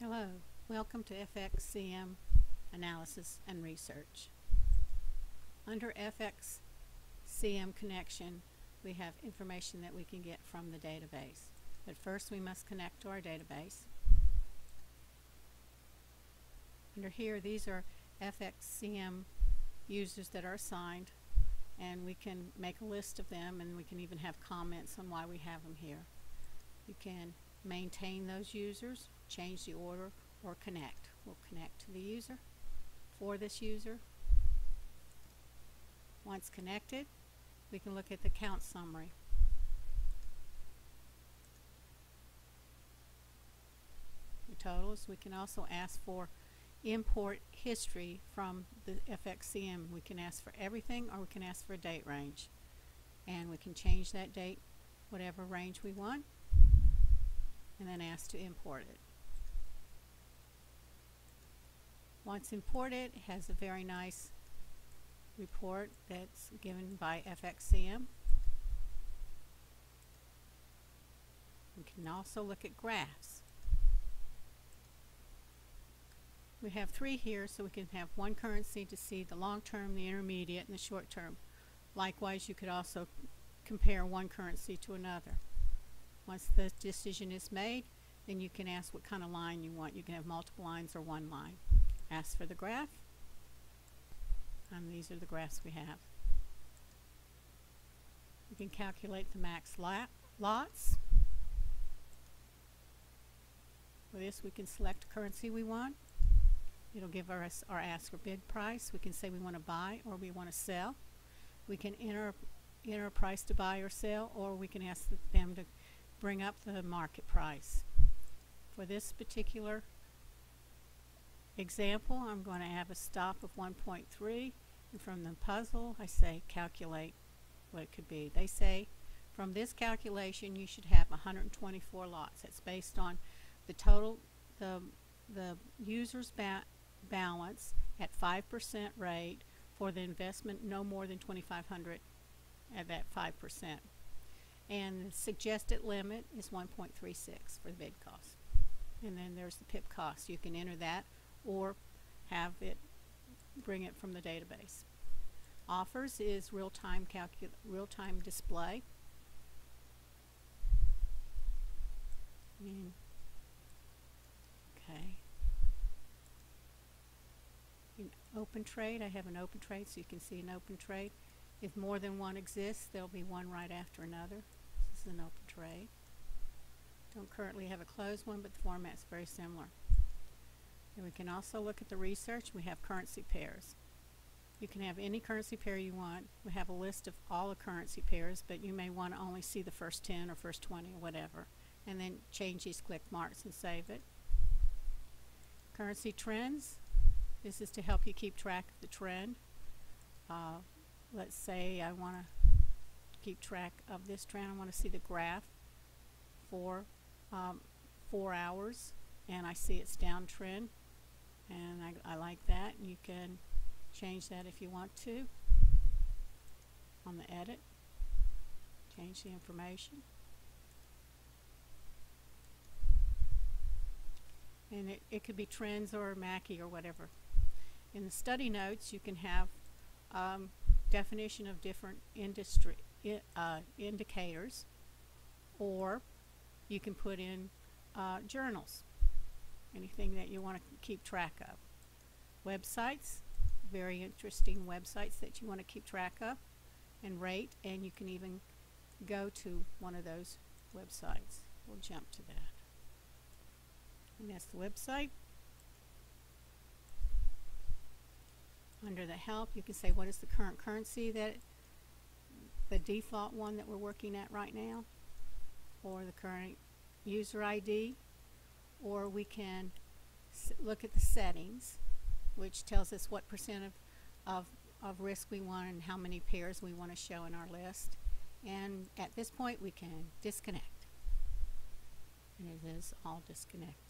Hello, welcome to FXCM Analysis and Research. Under FXCM connection, we have information that we can get from the database. But first we must connect to our database. Under here, these are FXCM users that are assigned, and we can make a list of them, and we can even have comments on why we have them here. You can maintain those users, change the order, or connect. We'll connect to the user for this user. Once connected, we can look at the count summary. The totals. We can also ask for import history from the FXCM. We can ask for everything, or we can ask for a date range. And we can change that date, whatever range we want, and then ask to import it. Once imported, it has a very nice report that's given by FXCM. We can also look at graphs. We have three here, so we can have one currency to see the long term, the intermediate, and the short term. Likewise, you could also compare one currency to another. Once the decision is made, then you can ask what kind of line you want. You can have multiple lines or one line. Ask for the graph, and these are the graphs we have. We can calculate the max lots. For this, we can select a currency we want. It'll give us our ask or bid price. We can say we want to buy or we want to sell. We can enter a price to buy or sell, or we can ask them to bring up the market price. For this particular example, I'm going to have a stop of 1.3, and from the puzzle I say calculate what it could be. They say from this calculation you should have 124 lots. It's based on the total, the user's balance at 5% rate for the investment no more than $2,500 at that 5%. And the suggested limit is 1.36 for the bid cost. And then there's the PIP cost. You can enter that or have it bring it from the database. Offers is real-time display. Okay. In open trade, I have an open trade, so you can see an open trade. If more than one exists, there'll be one right after another. This is an open trade. Don't currently have a closed one, but the format's very similar. And we can also look at the research. We have currency pairs. You can have any currency pair you want. We have a list of all the currency pairs, but you may want to only see the first 10 or first 20 or whatever. And then change these click marks and save it. Currency trends. This is to help you keep track of the trend. Let's say I want to keep track of this trend. I want to see the graph for 4 hours, and I see it's downtrend, and I like that. You can change that if you want to on the edit. Change the information. And it could be trends or Mackie or whatever. In the study notes, you can have definition of different industry indicators, or you can put in journals, anything that you want to keep track of. Websites, very interesting websites that you want to keep track of and rate, and you can even go to one of those websites. We'll jump to that. And that's the website. Under the help, you can say what is the current currency, that the default one that we're working at right now, or the current user ID, or we can look at the settings, which tells us what percent of risk we want and how many pairs we want to show in our list. And at this point we can disconnect, and it is all disconnected.